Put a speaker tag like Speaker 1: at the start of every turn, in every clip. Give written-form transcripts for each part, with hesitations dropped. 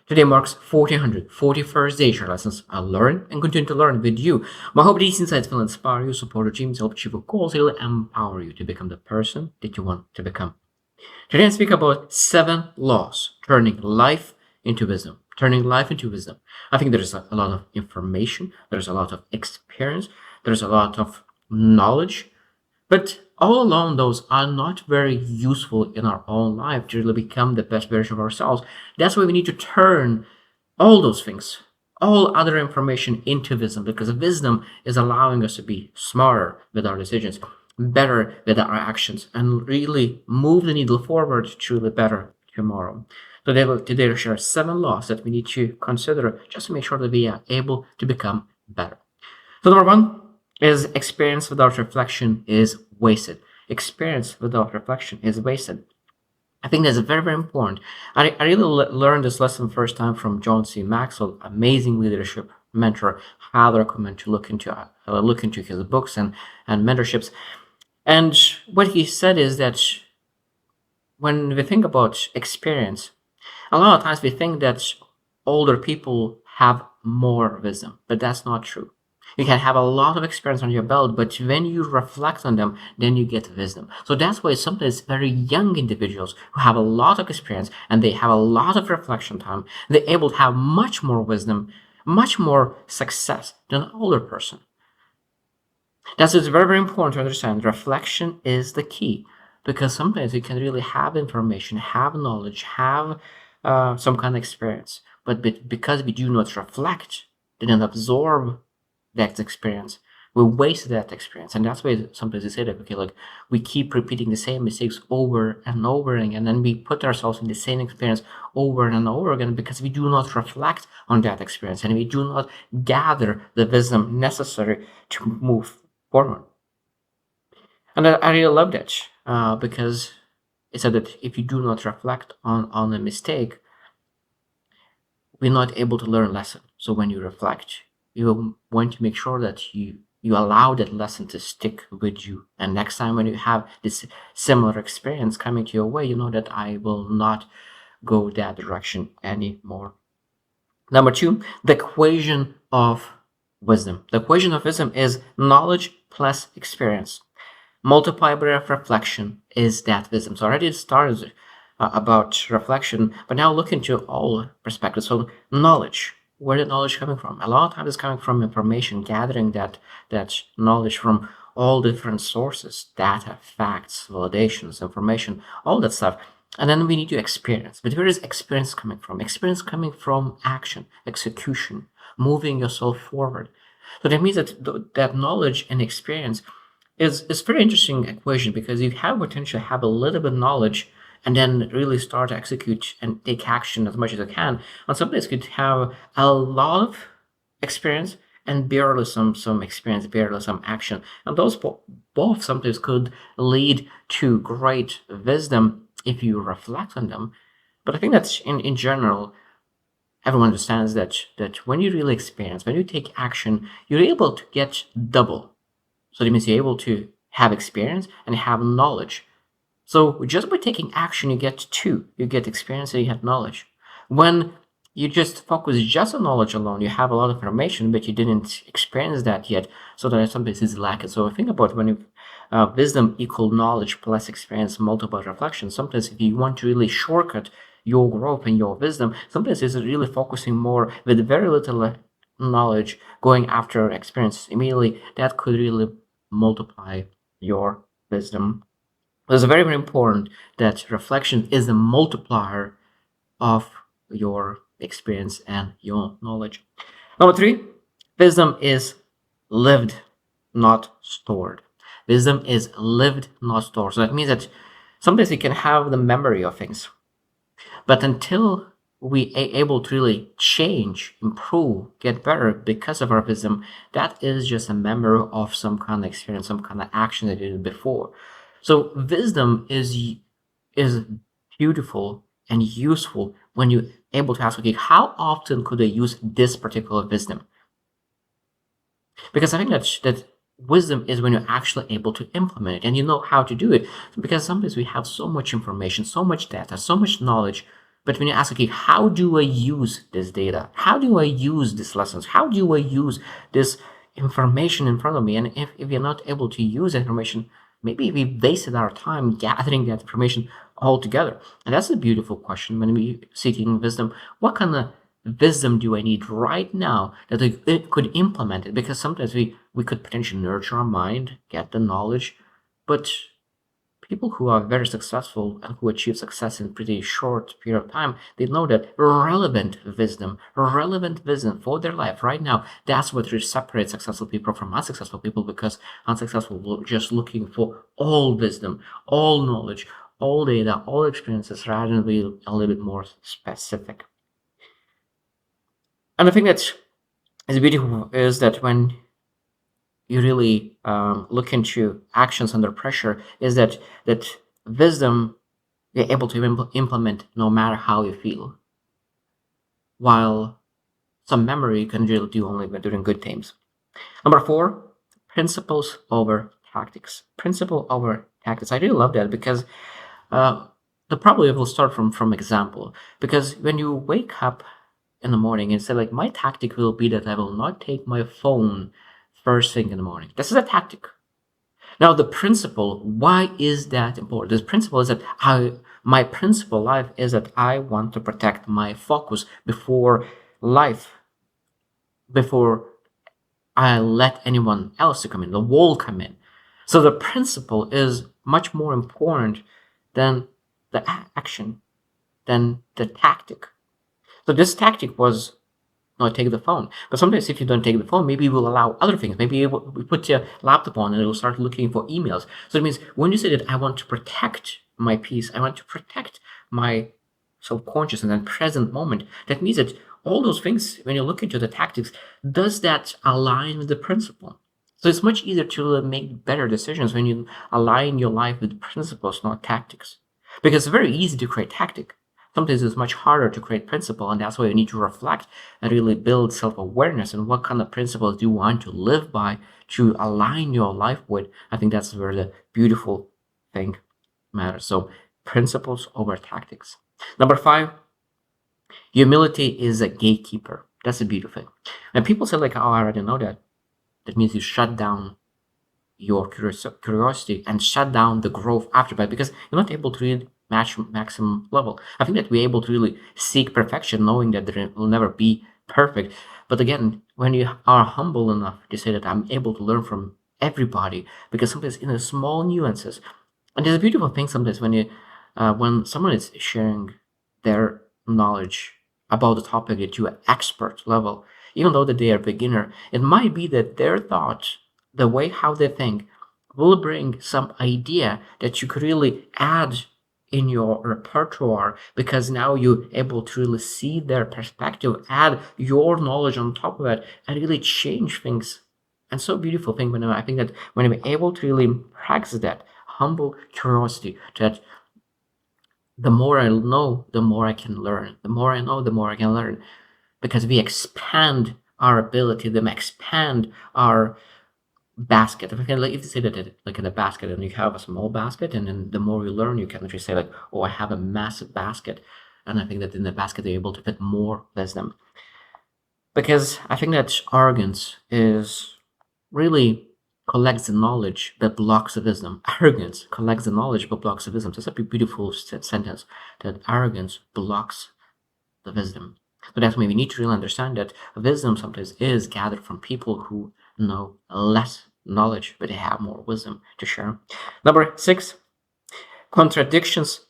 Speaker 1: Today marks 1441st day share lessons I learn and continue to learn with you. My hope these insights will inspire you, support your dreams, help achieve your goals, it'll empower you to become the person that you want to become. Today I speak about 7 laws turning life into wisdom. Turning life into wisdom. I think there's a lot of information, there's a lot of experience, there's a lot of knowledge, but all alone, those are not very useful in our own life to really become the best version of ourselves. That's why we need to turn all those things, all other information into wisdom, because wisdom is allowing us to be smarter with our decisions, better with our actions, and really move the needle forward to the better tomorrow. Today we'll share 7 laws that we need to consider just to make sure that we are able to become better. So number 1 is experience without reflection is wasted. Experience without reflection is wasted. I think that's very, very important. I really learned this lesson first time from John C. Maxwell, amazing leadership mentor. Highly recommend to look into his books and mentorships. And what he said is that when we think about experience, a lot of times we think that older people have more wisdom, but that's not true. You can have a lot of experience on your belt, but when you reflect on them, then you get wisdom. So that's why sometimes very young individuals who have a lot of experience and they have a lot of reflection time, they're able to have much more wisdom, much more success than an older person. That's it's very, very important to understand. Reflection is the key, because sometimes you can really have information, have knowledge, have some kind of experience, but because we do not reflect, didn't absorb that experience, we waste that experience. And that's why sometimes they say that, okay, like we keep repeating the same mistakes over and over again, and then we put ourselves in the same experience over and over again because we do not reflect on that experience and we do not gather the wisdom necessary to move forward. And I really love that because it said that if you do not reflect on a mistake, we're not able to learn a lesson. So when you reflect, you want to make sure that you allow that lesson to stick with you. And next time when you have this similar experience coming to your way, you know that I will not go that direction anymore. Number 2, the equation of wisdom. The equation of wisdom is knowledge plus experience. Multiplied by reflection is that wisdom. So I already started about reflection, but now look into all perspectives. So knowledge. Where the knowledge coming from? A lot of times it's coming from information, gathering that knowledge from all different sources, data, facts, validations, information, all that stuff. And then we need to experience. But where is experience coming from? Experience coming from action, execution, moving yourself forward. So that means that knowledge and experience is very interesting equation, because you have potential to have a little bit of knowledge and then really start to execute and take action as much as you can. And sometimes you could have a lot of experience and barely some experience, barely some action. And those both sometimes could lead to great wisdom if you reflect on them. But I think that in general, everyone understands that when you really experience, when you take action, you're able to get double. So that means you're able to have experience and have knowledge. So just by taking action, you get 2. You get experience and you have knowledge. When you just focus just on knowledge alone, you have a lot of information, but you didn't experience that yet. So that sometimes is lacking. So think about when you wisdom equal knowledge plus experience multiplied reflection. Sometimes if you want to really shortcut your growth and your wisdom, sometimes it's really focusing more with very little knowledge, going after experience immediately. That could really multiply your wisdom. It's very, very important that reflection is a multiplier of your experience and your knowledge. Number 3, wisdom is lived, not stored. Wisdom is lived, not stored. So that means that sometimes you can have the memory of things, but until we are able to really change, improve, get better because of our wisdom, that is just a memory of some kind of experience, some kind of action that you did before. So wisdom is beautiful and useful when you're able to ask, okay, how often could I use this particular wisdom? Because I think that wisdom is when you're actually able to implement it and you know how to do it. Because sometimes we have so much information, so much data, so much knowledge, But when you ask, okay, how do I use this data? How do I use these lessons? How do I use this information in front of me? And if you're not able to use information, maybe we wasted our time gathering that information all together. And that's a beautiful question when we seeking wisdom. What kind of wisdom do I need right now that I could implement it? Because sometimes we could potentially nurture our mind, get the knowledge, but people who are very successful and who achieve success in pretty short period of time, they know that relevant wisdom for their life right now, that's what really separates successful people from unsuccessful people, because unsuccessful people are just looking for all wisdom, all knowledge, all data, all experiences, rather than be a little bit more specific. And the thing that is beautiful is that when you really look into actions under pressure, is that wisdom you're able to implement no matter how you feel, while some memory you can really do only during good times. Number 4, principles over tactics. Principle over tactics. I really love that, because the probably will start from example. Because when you wake up in the morning and say, like, my tactic will be that I will not take my phone first thing in the morning. This is a tactic. Now, the principle, why is that important? This principle is that my principle life is that I want to protect my focus before I let anyone else to come in, the wall come in. So the principle is much more important than the action, than the tactic. So this tactic was not take the phone. But sometimes if you don't take the phone, maybe you will allow other things. Maybe you put your laptop on and it will start looking for emails. So it means when you say that I want to protect my peace, I want to protect my subconscious and then present moment, that means that all those things, when you look into the tactics, does that align with the principle? So it's much easier to make better decisions when you align your life with principles, not tactics. Because it's very easy to create tactic. Sometimes it's much harder to create principle, and that's why you need to reflect and really build self-awareness and what kind of principles do you want to live by to align your life with. I think that's where the beautiful thing matters. So principles over tactics. Number 5, humility is a gatekeeper. That's a beautiful thing. And people say, like, oh, I already know that. That means you shut down your curiosity and shut down the growth after that, because you're not able to read maximum level. I think that we're able to really seek perfection, knowing that there will never be perfect. But again, when you are humble enough to say that I'm able to learn from everybody, because sometimes in the small nuances, and there's a beautiful thing sometimes when someone is sharing their knowledge about the topic to an expert level, even though that they are beginner, it might be that their thought, the way how they think, will bring some idea that you could really add in your repertoire, because now you're able to really see their perspective, add your knowledge on top of it, and really change things. And so beautiful thing when I think that when I'm able to really practice that humble curiosity, that the more I know, the more I can learn. The more I know, the more I can learn, because we expand our ability, then expand our basket. If you say that like in a basket, and you have a small basket, and then the more you learn, you can actually say, like, oh, I have a massive basket, and I think that in the basket you're able to fit more wisdom. Because I think that arrogance is really collects the knowledge but blocks the wisdom. Arrogance collects the knowledge but blocks the wisdom. That's a beautiful sentence, that arrogance blocks the wisdom. But that's why we need to really understand that wisdom sometimes is gathered from people who know less knowledge, but they have more wisdom to share. Number 6, contradictions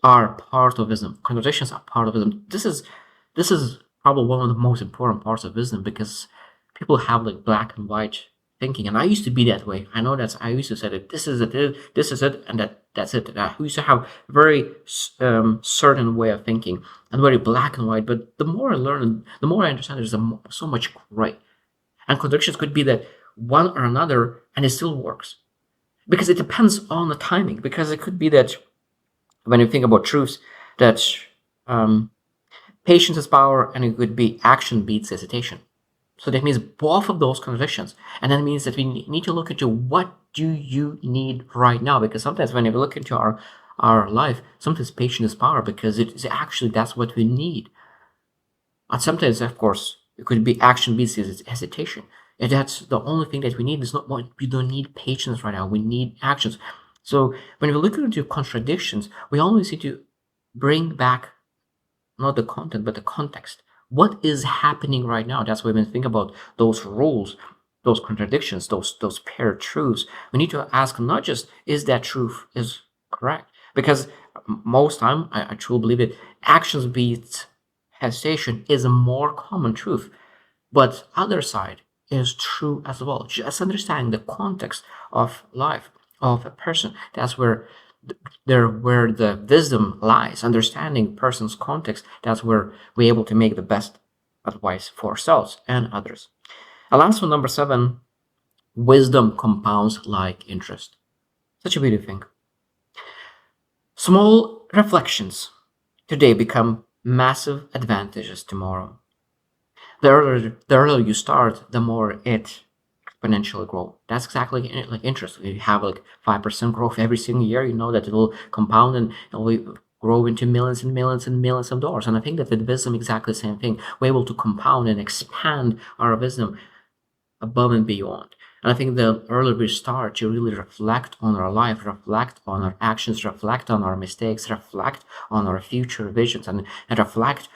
Speaker 1: are part of wisdom. Contradictions are part of wisdom. This is probably one of the most important parts of wisdom, because people have like black and white thinking, and I used to be that way. I know that I used to say that this is it, and that's it. I used to have very certain way of thinking and very black and white. But the more I learn, the more I understand, there's so much gray. And contradictions could be that one or another, and it still works, because it depends on the timing. Because it could be that when you think about truths, that patience is power, and it could be action beats hesitation. So that means both of those contradictions. And that means that we need to look into what do you need right now. Because sometimes when we look into our life, sometimes patience is power, because it's actually that's what we need. And sometimes, of course, it could be action beats hesitation. And that's the only thing that we need. Is not what we don't need patience right now. We need actions. So when we look into contradictions, we always need to bring back not the content but the context. What is happening right now? That's why when we think about those rules, those contradictions, those paired truths, we need to ask not just is that truth is correct, because most time I truly believe it. Actions beats hesitation is a more common truth, but other side is true as well. Just understanding the context of life of a person. That's where the wisdom lies. Understanding person's context. That's where we're able to make the best advice for ourselves and others. And last one, number 7, wisdom compounds like interest. Such a beautiful thing. Small reflections today become massive advantages tomorrow. The earlier you start, the more it exponentially grow. That's exactly like interest. If you have like 5% growth every single year, you know that it will compound and it will grow into millions and millions and millions of dollars. And I think that with wisdom, exactly the same thing. We're able to compound and expand our wisdom above and beyond. And I think the earlier we start to really reflect on our life, reflect on our actions, reflect on our mistakes, reflect on our future visions, and reflect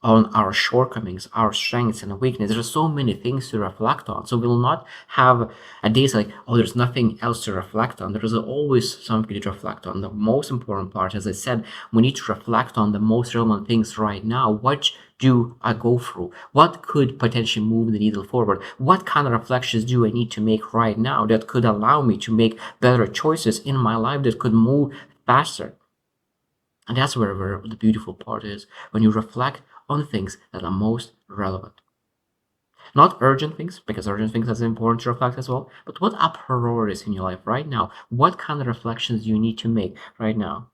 Speaker 1: on our shortcomings, our strengths and weaknesses. There's so many things to reflect on. So we will not have a day like, oh, there's nothing else to reflect on. There is always something to reflect on. The most important part, as I said, we need to reflect on the most relevant things right now. What do I go through? What could potentially move the needle forward? What kind of reflections do I need to make right now that could allow me to make better choices in my life that could move faster? And that's where the beautiful part is, when you reflect on the things that are most relevant. Not urgent things, because urgent things are important to reflect as well, but what are priorities in your life right now? What kind of reflections do you need to make right now?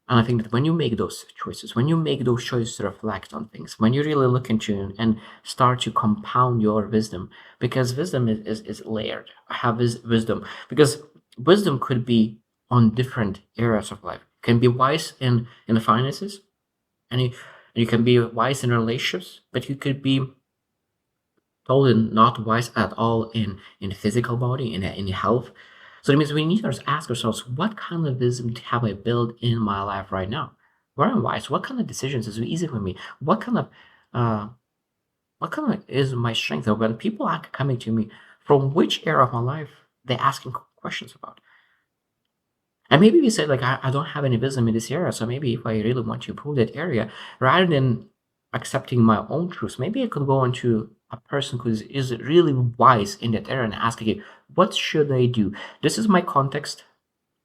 Speaker 1: And I think that when you make those choices, when you make those choices to reflect on things, when you really look into and start to compound your wisdom, because wisdom is layered. I have wisdom, because wisdom could be on different areas of life. You can be wise in the finances, and you can be wise in relationships, but you could be totally not wise at all in the physical body, in health. So that means we need to ask ourselves, what kind of wisdom have I built in my life right now? Where am I wise? What kind of decisions is easy for me? Uh, what kind of is my strength? Or when people are coming to me, from which area of my life they're asking questions about? And maybe we say like I don't have any wisdom in this area, so maybe if I really want to improve that area, rather than accepting my own truths, maybe I could go into a person who is really wise in that area and ask again, what should I do? This is my context,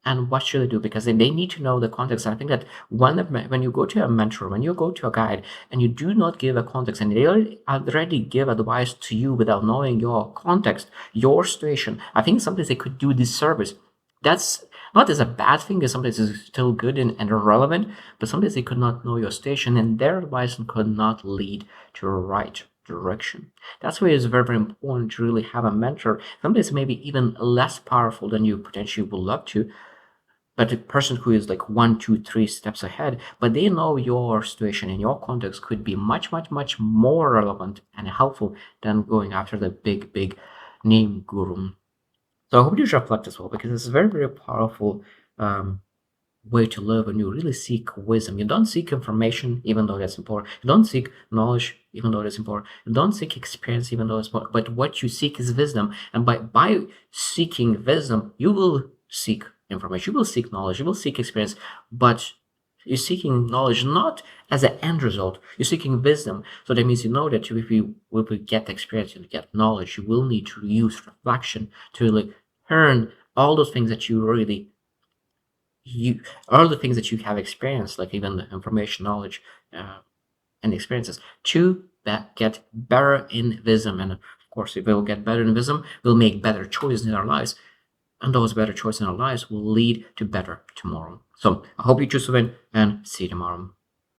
Speaker 1: and what should I do? Because they need to know the context. And I think that when you go to a mentor, when you go to a guide, and you do not give a context, and they already give advice to you without knowing your context, your situation, I think sometimes they could do disservice. That's not as a bad thing, because sometimes it's still good and relevant, but sometimes they could not know your station, and their advice could not lead to the right direction. That's why it's very, very important to really have a mentor. Sometimes maybe even less powerful than you potentially would love to, but a person who is like 1, 2, 3 steps ahead, but they know your situation and your context could be much, much, much more relevant and helpful than going after the big name guru. So I hope you reflect as well, because it's a very, very powerful way to live when you really seek wisdom. You don't seek information, even though that's important. You don't seek knowledge, even though that's important. You don't seek experience, even though it's important. But what you seek is wisdom. And by seeking wisdom, you will seek information, you will seek knowledge, you will seek experience. But you're seeking knowledge not as an end result. You're seeking wisdom. So that means you know that if you will get experience and get knowledge, you will need to use reflection to really learn all those things that you really you all the things that you have experienced, like even the information, knowledge, and experiences, to get better in wisdom. And of course, if we'll get better in wisdom, we'll make better choices in our lives, and those better choices in our lives will lead to better tomorrow. So I hope you choose to win, and see you tomorrow.